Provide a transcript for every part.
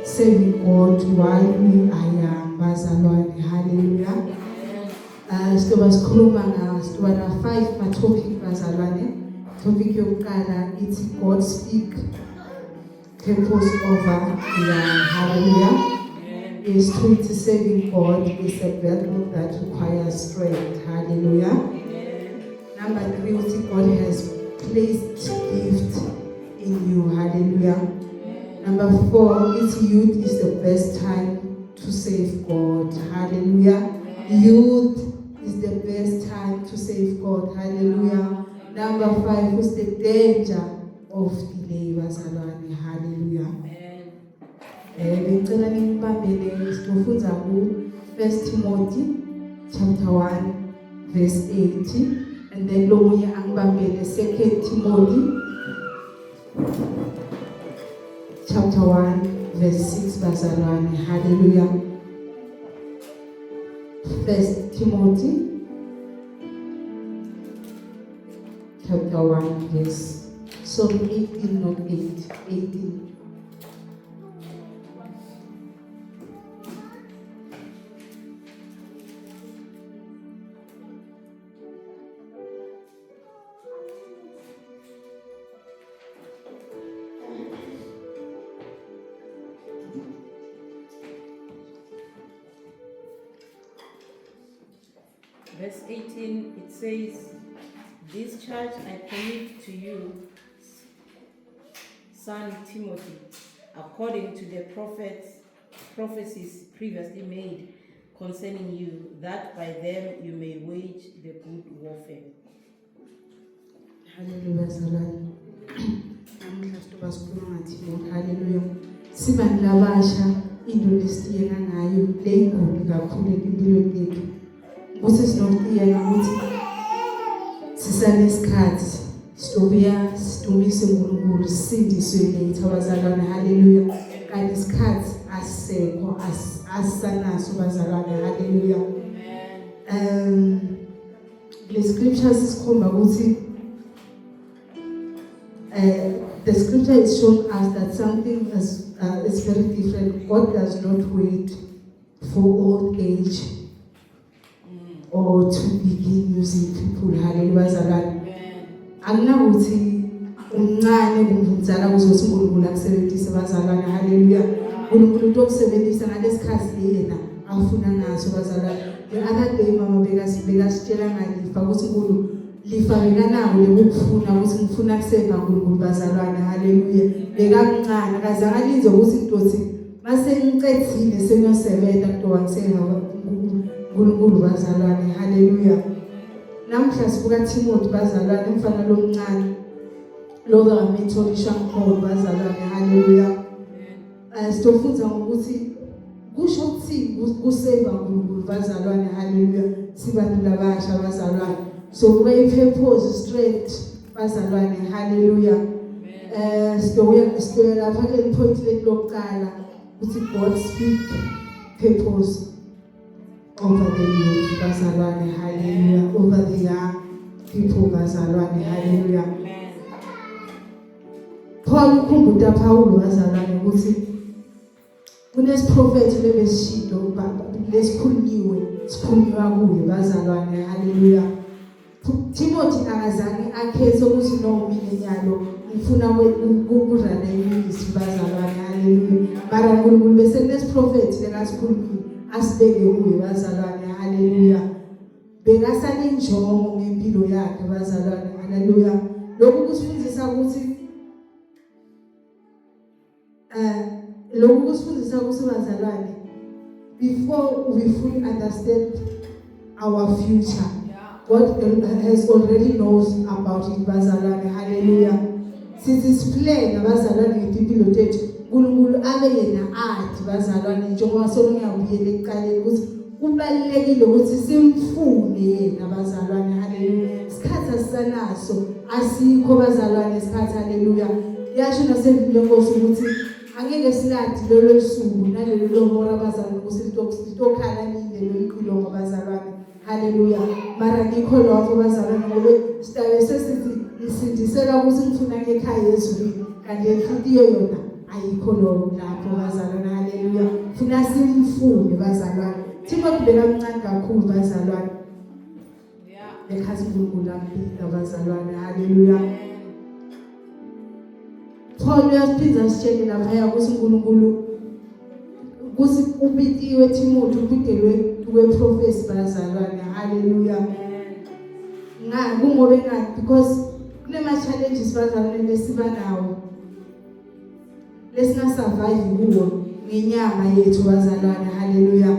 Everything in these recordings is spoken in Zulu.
Serving God while we are young, bazalwane, hallelujah. Sizoba sikhuluma sizoba na 5 ma-topic bazalwane. Topic yokuqala ithi God speak purpose over young, hallelujah. Is to serving God is a battle that requires strength, hallelujah. Number 3, God has placed gift in you, hallelujah. Number 4, youth is the best time to serve God. Hallelujah. Youth is the best time to serve God. Hallelujah. Number 5, what's the danger of delay? Hallelujah. Ngicela nibambele sizofunza ku 1 Timothy chapter 1 verse 8, and then lomunye angibambele 2 Timothy chapter 1 verse 6 bazalwane, hallelujah. 1 Timothy chapter 1 verse 18, not 8, 18. Verse 18, it says, "This charge I commit to you, son Timothy, according to the prophecies previously made concerning you, that by them you may wage the good warfare." Hallelujah. Hallelujah. Sibani labasha into lesitiyeka ngayo leyinkulu kakhulu empilweni yethu. Ukuthi sinokutiyeka ukuthi sisanesikhathi Sibuya sidumise uNkulunkulu sisindiswe lethu abazalwane haleluya kanti isikhathi asisekho asanaso bazalwane haleluya. The scriptures sikhomba ukuthi the scripture is showing us that something is very different. God does not wait for old age or to begin using people haleluya. Akunakuthi umncane kumvumzana kuzothi uNkulunkulu akusebenzise bazalwane haleluya. uNkulunkulu utokusebenzisa ngalesikhathi yena afuna ngaso bazalwane. The other day mama bekasitshela ngalifa ukuthi uNkulunkulu lifa bekanako lekufuna ukuthi ngifuna kuseva uNkulunkulu bazalwane haleluya. Bekamncane akazange alinze ukuthi intothi mase ngicethile sengiyosebenza kutowa ngiseva uNkulunkulu bazalwane haleluya. Namhla sibuka Timothy bazalwane umfana lomncane lo ngametholisha ngqo bazalwane haleluya. Sitofunda ngokuthi kusho ukuthi kuseva uNkulunkulu bazalwane haleluya. Sibantu labasha bazalwane so we purpose straight bazalwane haleluya. Sitoya lapha ke point lokuqala ukuthi God speak purpose over the youth bazalwane hallelujah, over the young people bazalwane hallelujah. Paul ukhumbuta Paulo bazalwane ukuthi kunesiprophet lebesishido lesikhulunyiwe sikhulunywa kuye bazalwane hallelujah. Timothy akazange akhethe ukuthi no mina nyalo ngifuna ukurana iministry bazalwane hallelujah. Mara uNkulunkulu bese kunesiprophet lekasikhulunyiwe asibeke kuye bazalwane haleluya. Bekasana injongo ngempilo yakhe bazalwane haleluya. Lokhu kusifundisa ukuthi bazalwane before we fully understand our future God has already knows about it bazalwane haleluya. Sithi plan bazalwane ngempilo yethu uNkulunkulu abe yena athi bazalwane njengoba solongiyabuyela ekuqaleni ukuthi kubalekile ukuthi simfune yena bazalwane haleluya. Isikhathi asanaso asikho bazalwane isikhathi haleluya. Yasho nasempilo Nkosi ukuthi angeke siladi lelo suku nalelo lohora bazalwane ukuthi litokhala nindelo iqilo bazalwane haleluya. Mara ngikho lapho bazalwane ngoba sitabe sesithi isindisela ukuthi ngifuna ngekhaya ezulwini kanti inhliziyo yona ayikho lapho bazalwane haleluya. Funa simfune bazalwane. Timothy bekamncane kakhulu bazalwane. Bekhathi uNkulunkulu ampila bazalwane haleluya. Paul uyaphinda sitshele lapha ukuthi uNkulunkulu kusi ubitiwe Timothy ubidelwe kweprofesi bazalwane haleluya. Kungobe ngani because kunema challenges bazalwane lesiba nawo lesina survive kuwo ngenyama yethu bazalwane haleluya.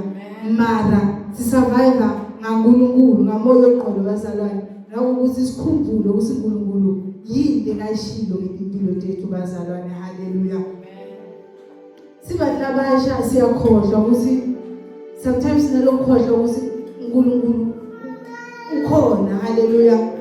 Mara si survive ngaNkulunkulu ngamoya oqolo bazalwane ngokuthi sikhumbule ukuthi uNkulunkulu yini ekayishilo ngempilo yethu bazalwane haleluya. Siba labasha siyakhohlwa ukuthi sometimes nalokhohlwa ukuthi uNkulunkulu ukhona haleluya.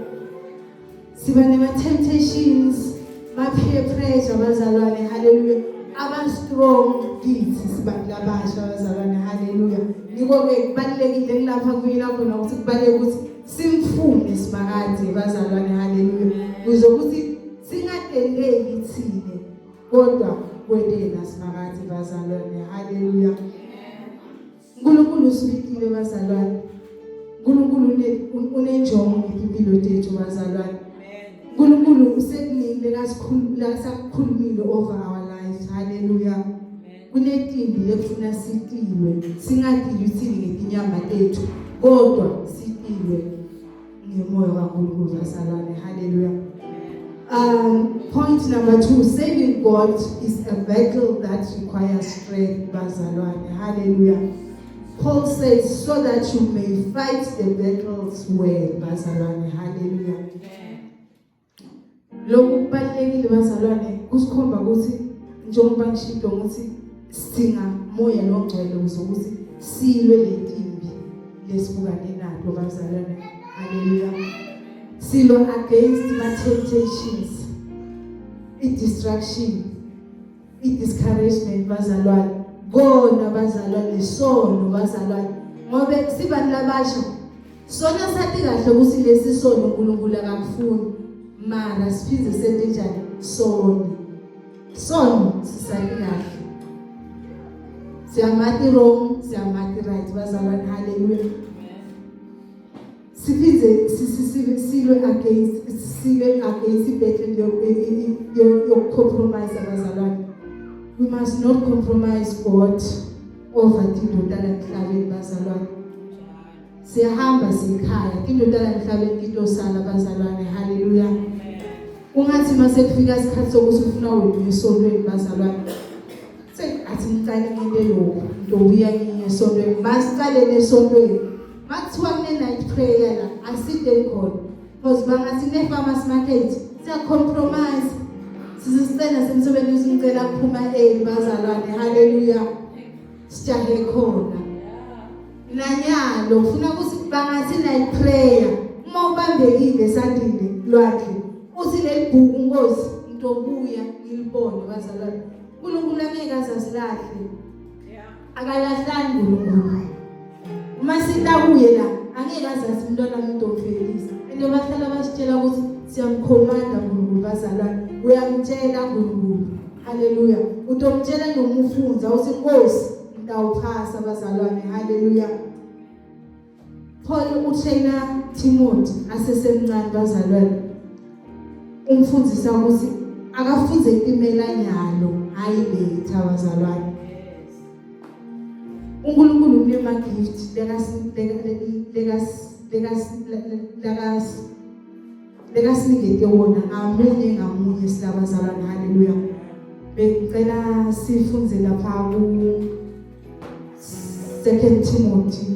Siba nema temptations ma peer pressure bazalwane haleluya. Aba strong kids sibantu labasha bazalwane haleluya. Niko ke kubalekile kulapha kuyila khona ukuthi kubaleke ukuthi simfune sibakade bazalwane haleluya. Kuzokuthi singadendeli thine kodwa kwendela sibakade bazalwane haleluya. uNkulunkulu usibikile bazalwane. uNkulunkulu unenjongo ngempilo yethu bazalwane. uNkulunkulu usekunile kasakhulumile over our lives haleluya. Kunetimbi lekufuna sitilwe singadili uthini ngetinyama tethu kodwa sitilwe ngemoya kaNkulunkulu bazalwane haleluya. Point number 2, saving God is a battle that requires strength bazalwane haleluya. Paul says so that you may fight the battles well bazalwane haleluya. Lokhu kubalekile bazalwane kusikhomba ukuthi njengoba ngishido ukuthi sidinga moya longcwele ukuthi silwe letimbi lesibukane nazo bazalwane haleluya. silwa against ma-temptations, i-distraction, i-discouragement bazalwane. Kona bazalwane, sono bazalwane. Ngoba sibani labasha sona sathi kahle ukuthi lesi sono uNkulunkulu akakufuni, mara siphinde senze njani? Sono sisali kahle. Siyamathi wrong, siyamathi right bazalwane. Hallelujah. Siphinde silwe against ibhethe yokucompromise abazalwane. We must not compromise God over indodana emhlabeni bazalwane. Siyahamba sikhaya indodana emhlabeni kitosala bazalwane. Hallelujah. Ungathi mase kufika isikhathi sokuthi ufuna wena esontweni bazalwane, athi ngicale nginte lokho ndobuya ngiye esontweni, masicale nesontweni. Makuthiwa kune night prayer la aside khona, because bangathi ne farmers market siya compromise. Sizicela semsebenzi usicela kuphuma bazalwane. Hallelujah. Sijahe khona nanyalo ufuna ukuthi bangathi night prayer uma ubambekile esandile lwakhe uthi lelibhuku Nkosi ntobuya ngilibone bazalwane. uNkulunkulu angeke azasilahle, akalahlani uNkulunkulu. Uma sitabuye la angeke azazi umntwana uMntofelisa, into bahlala basitshela ukuthi siyamkhomanda uNkulunkulu bazalwane. Uyamtshela uNkulunkulu. Hallelujah. Utomtshela noma ufunza uthi Nkosi ngitawuphasa bazalwane. Hallelujah. Paul utraina Timothy asesemncane bazalwane, umfundisa ukuthi akafunze impela nyalo hayi letha bazalwane. uNkulunkulu unema gift lekasinike wona ngamunye silabazalwane. Hallelujah. Becela sifunze lapha ku 2 Timothy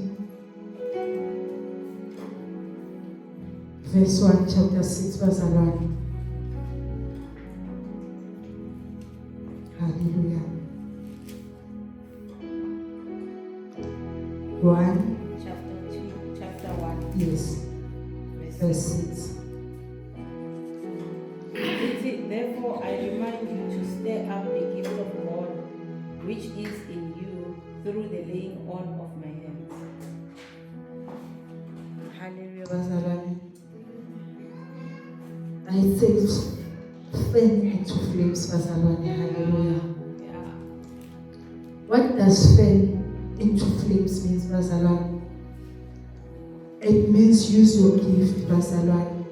verse 1 chapter 6 bazalwane. Hallelujah. 1 chapter 1. Yes. Verse 6. Therefore I remind you to stir up the gift of God which is in you through the laying on of my hands. Hallelujah bazalwane. I said fan into flames bazalwane. Hallelujah. What does fan into flames means bazalwane? It means use your gift bazalwane.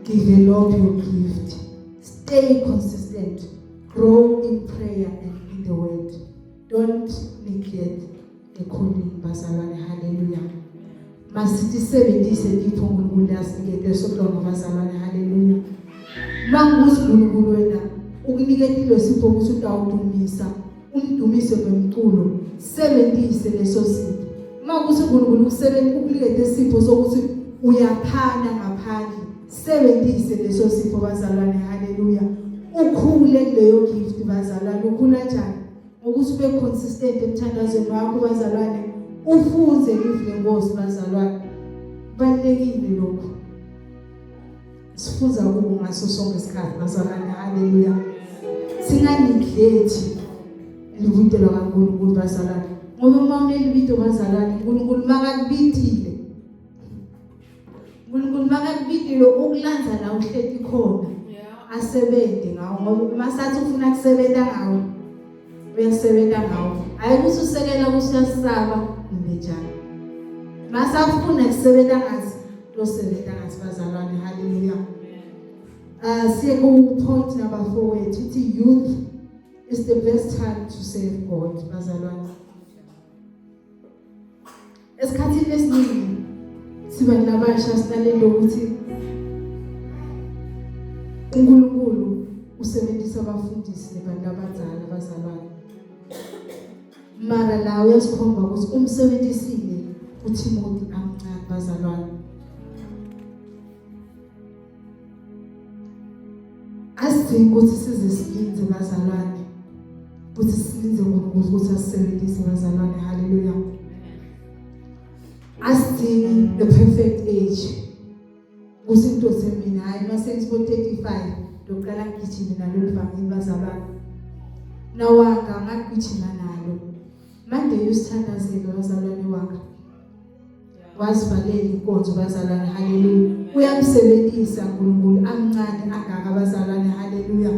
Develop your gift. Stay consistent. Grow in prayer and in the word. Don't neglect the calling bazalwane. Hallelujah. Masithi sebenzise ngipho uNkulunkulu yasinike sokulonga bazalwane. Hallelujah. Mangukuthi uNkulunkulu wena ukuniketile isipho ukuthi utawudumisa, umdumise ngomculo, sebenzise leso sipho. Mangukuthi uNkulunkulu ukunikete isipho sokuthi uyaphana ngaphandle, sebenzise leso sipho bazalwane. Hallelujah. Ukhule kuleyo gift bazalwane. Ukhula njani? Ngokuthi ube consistent emthandazweni wakho bazalwane. Ufunze live lenkosi bazalwane. Balekile lokho. Sifunza kubo ngaso sonke isikhathi bazalwane. Hallelujah. Singaneglect libito lakaNkulunkulu bazalwane. Ngoba uma unelibito bazalwane, uNkulunkulu makakubitile. uNkulunkulu makakubitile ukulanza la uhleti khona. Asebenze ngawo ngoba masathi ufuna kusebenza ngawo, uyasebenza ngawo. Ayikuthi usekela ukuthi uyasaba njani. Masafuna kusebenza ngazi, losebenza ngazi bazalwane. Hallelujah. Siye ku point number 4 wethu, youth is the best time to serve God bazalwane. Esikhathini esiningi siba nabasha sinalendo ukuthi uNkulunkulu usebenzisa abafundisi nabantu abadala bazalwane. Mara la uyasikhomba ukuthi umsebenzisile uTimothy amncane bazalwane. Asidinga ukuthi size silinze bazalwane, ukuthi silinze uNkulunkulu ukuthi asisebenzise bazalwane. Hallelujah. Asidingi the perfect age. kusinto semina hayi mase ngibo 35 ndoqala ngigijima nalo livangeli bazalwane nawanga ngagijima nalo manje usithandazelo bazalwane wanga wazivalela inkonzo bazalwane haleluya uyamsebenzisa uNkulunkulu amncane angaka bazalwane haleluya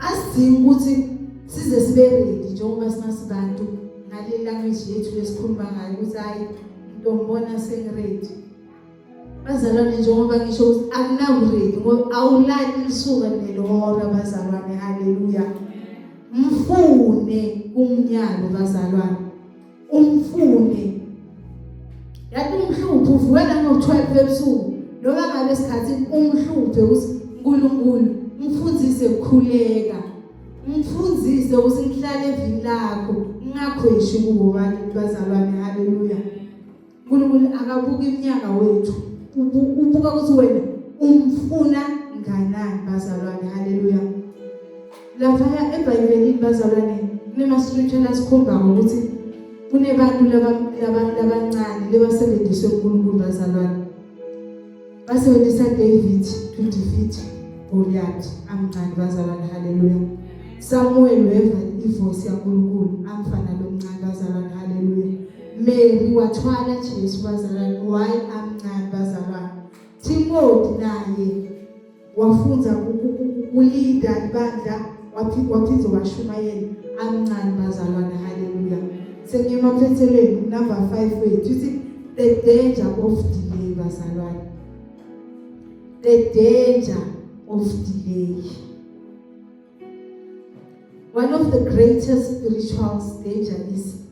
asidinga ukuthi size sibe ready njengoba sinasibantu ngale language yethu lesikhuluma ngayo ukuthi hayi ntombona sengiready bazalwane njengoba ngisho ukuthi akunakuredi ngoba awulali lisuka nelihora bazalwane haleluya mfune umnyalo bazalwane umfune yathi umhlupho uvukela ngo12 ebusuku noma ngabe isikhathi umhluphe ukuthi uNkulunkulu mfundzise ukukhuleka mfundzise ukuthi ngihlale evini lakho ngingakhweshi kubo bantu bazalwane haleluya uNkulunkulu akabuka iminyaka wethu ubuka ukuthi wena umfuna nganani bazalwane haleluya lapha eBhayibhelini bazalwane kunema scripture lasikhomba ukuthi kunebantu labancane lebasebenziswe uNkulunkulu bazalwane basebenzisa David to defeat Goliath amncane bazalwane haleluya Samuel weva ivoice yaNkulunkulu amfana lomncane bazalwane haleluya Mary wathwala Jesu bazalwane why amncane bazalwane Timothy naye wafunza ukulida ibandla waphinza washumayela amncane bazalwane haleluya sengiyemaphethelweni number 5 wethu uthi the danger of delay bazalwane the danger of delay. One of the greatest spiritual danger is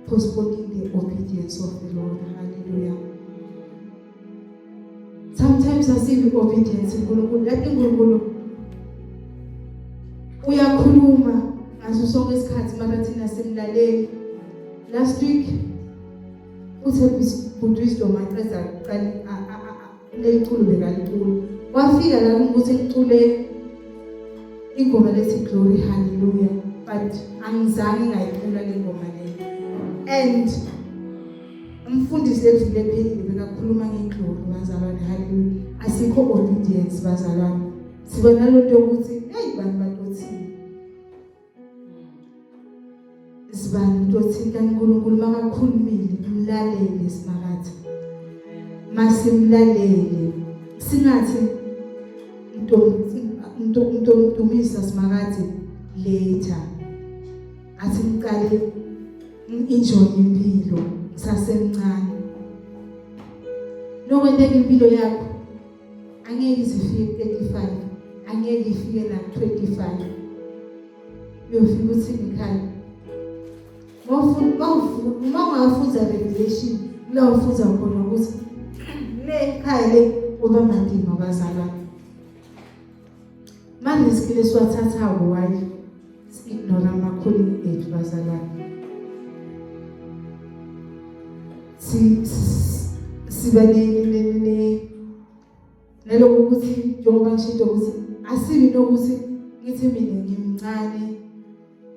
postponing the obedience of the Lord. Hallelujah. Sometimes I see the obedience in uNkulunkulu. Lapho uNkulunkulu uyakhuluma ngaso sonke isikhathi mara thina simlaleli. Last week uThembisa wisdom aqeda qali leculo bekalicula. Wafika la ukuthi ngicule ingoma lethi glory hallelujah but angizange ngayicula le ngoma le and umfundisi evile phezulu bekakhuluma ngeglory bazalwane hallelujah asikho obedience bazalwane sibona lonto ukuthi hey bantu batothini sibani tothini kaNkulunkulu makakhulumile umlalele simakatha masimlalele singathi Dumisa simakade later athi ngiqale enjoy impilo sasemncane nokwenteka impilo yakho angeke izifike 35 angeke ifike na 25 uyofika uthi ekhaya uma ungafunza revelation la ufunza khona ukuthi le ekhaya le uba mandima bazalwane manje isikile siwathatha why ignore ama-calling ethu bazalwane siba nalokho ukuthi njengoba ngishintsho ukuthi asibi nokuthi ngithi mina ngimncane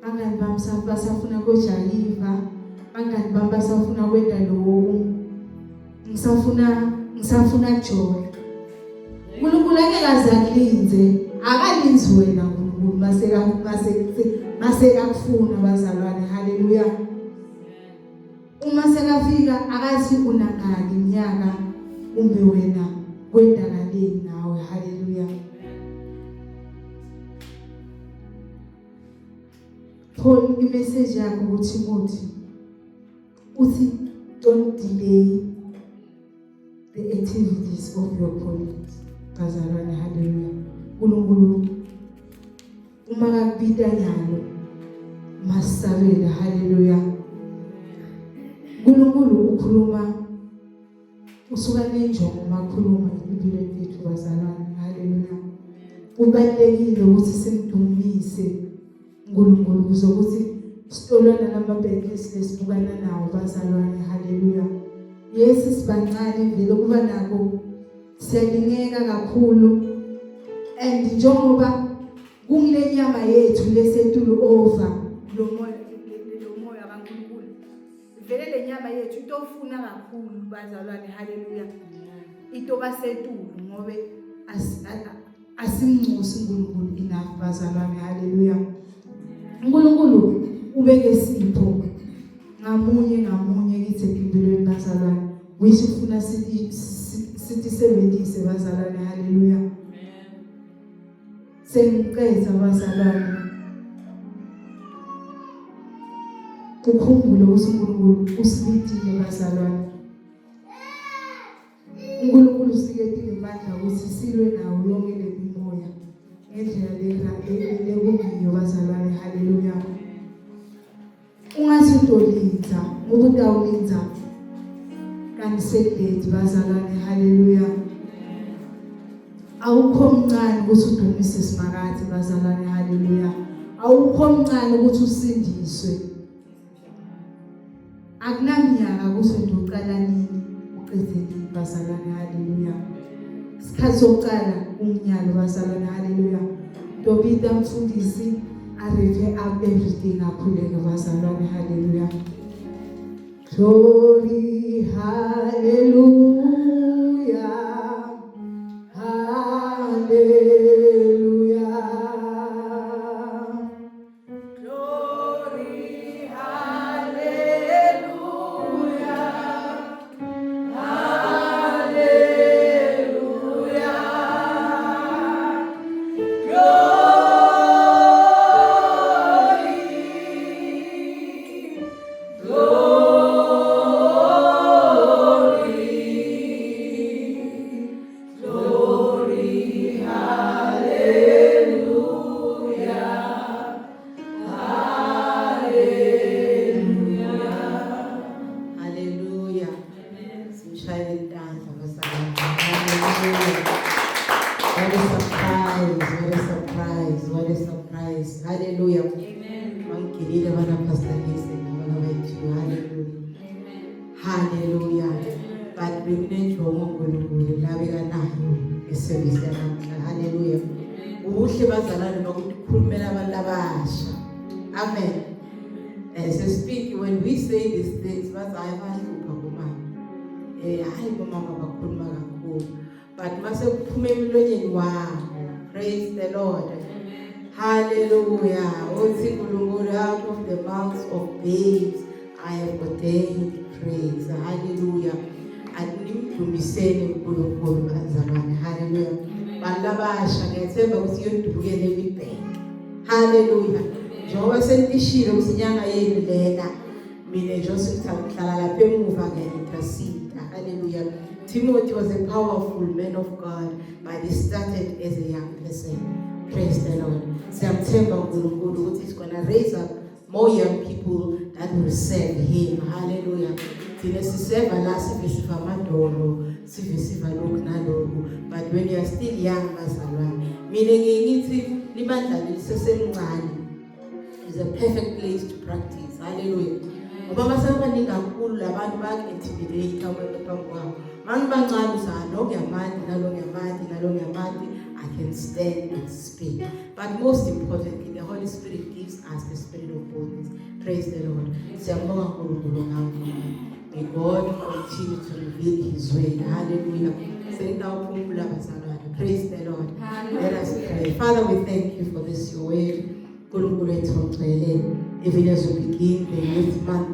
bangani bami basafuna kojayiva bangani bami basafuna kwenda lokhu ngisafuna joy uNkulunkulu angeke azakulinze akalinzi wena uNkulunkulu masekakufuna bazalwane haleluya uma sekafika akathi unangaki iminyaka kumbe wena kwendakaleni nawe haleluya Paul imessage yakho kuTimothy uthi don't delay the activities of your calling bazalwane haleluya uNkulunkulu uma kakubita nyalo masabela haleluya uNkulunkulu ukhuluma usuka nenjongo makhuluma empilweni yethu bazalwane haleluya kubalekile ukuthi simdumise uNkulunkulu kuzokuthi sitolana namabheke lesibukana nawo bazalwane haleluya Yesu sibancane vele kuba nako siyalingeka kakhulu and njengoba kungile nyama yethu lesetulu over lo moya kaNkulunkulu vele le nyama yethu itofuna kakhulu bazalwane haleluya itoba setulu ngoba asimnxusi uNkulunkulu enough bazalwane. Haleluya. uNkulunkulu ubeke isipho ngamunye kithi empilweni bazalwane, which ufuna sithi sebenzise bazalwane. Haleluya. Sengiqeza bazalwane, ukhumbule ukuthi uNkulunkulu usibidile bazalwane. uNkulunkulu usikethile amandla ukuthi silwe nawo yonke le mimoya ngendlela lekungiyo bazalwane. Haleluya. Ungathi utolinza ngoba utawulinza kanti sekudedi bazalwane. Haleluya. Awukho mncane ukuthi udumise isimakathi bazalwane. Haleluya. Awukho mncane ukuthi usindiswe. Akunaminyaka ukuthi ndoqala nini uqedile bazalwane. Haleluya. Isikhathi sokuqala umnyalo bazalwane. Haleluya. Dobita mfundisi areve up everything akhuleke bazalwane. Haleluya. Glory, hallelujah, hallelujah. Glory, hallelujah, hallelujah. What a surprise. Hallelujah. Amen. Hallelujah. But we need to hallelujah. Amen. So speak when we say these things, but I have but praise the Lord. Hallelujah. Out of the mouths of babes I have ordained praise. Hallelujah. And need to be saying hallelujah. Balabasha ngethemba ukuthi yodubukele emibheke. Hallelujah. Njengoba sentishilo usinyanga yenu lena, mina nje sihlala lapha emuva nge-intercede. Hallelujah. Timothy was a powerful man of God, but he started as a young person. Praise the Lord. He's going to raise up more young people that will serve him. Hallelujah. But when you are still young, is a perfect place to practice. Hallelujah. I can stand and speak. But most importantly, the Holy Spirit gives us the spirit of boldness. Praise the Lord. May God continue to reveal His way. Hallelujah. Praise the Lord. Let us pray. Father, we thank you for this your word. Even as we begin the youth month,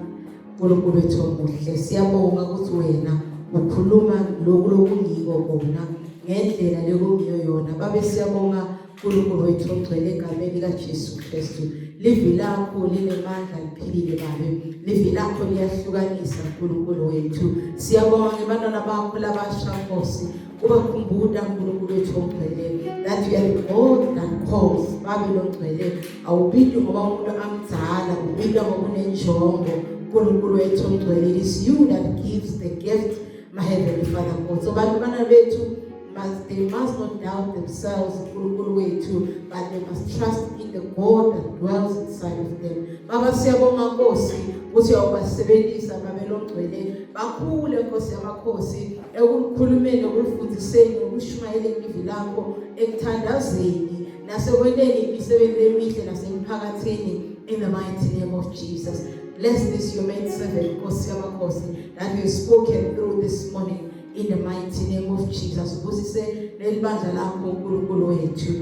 siyabonga ukuthi wena ukhuluma lokungiko kona ngendlela lekungiyo yona. Babe siyabonga uNkulunkulu wethu ogcwele egameni likaJesu Kristu. Livi lakho linemandla liphilile babe. Livi lakho liyahlukanisa uNkulunkulu wethu. Siyabonga ngebantwana bakho labasha Nkosi. Ubakhumbula uNkulunkulu wethu ogcwele that you are God that calls. Babe longcwele awubidi ngoba umuntu amdala, ubidi ngoba unenjongo. UNkulunkulu wethu ogcwele, it is you that gives the gift, my heavenly Father God. So bantwana bethu they must not doubt themselves, but they must trust in the God that dwells inside of them. Baba siyabonga Nkosi ukuthi uyabasebenzisa babelongcwele bakhule Nkosi yamakhosi ekukhulumeni ekufundiseni ukushumayela ivivi lakho ekuthandazeni nasekweneni imisebenzi emihle nasemphakathini in the mighty name of Jesus. Bless this your maid servant Nkosi yamakhosi that you have spoken through this morning. in the mighty name of Jesus. Ubusise leli bandla lakho uNkulunkulu wethu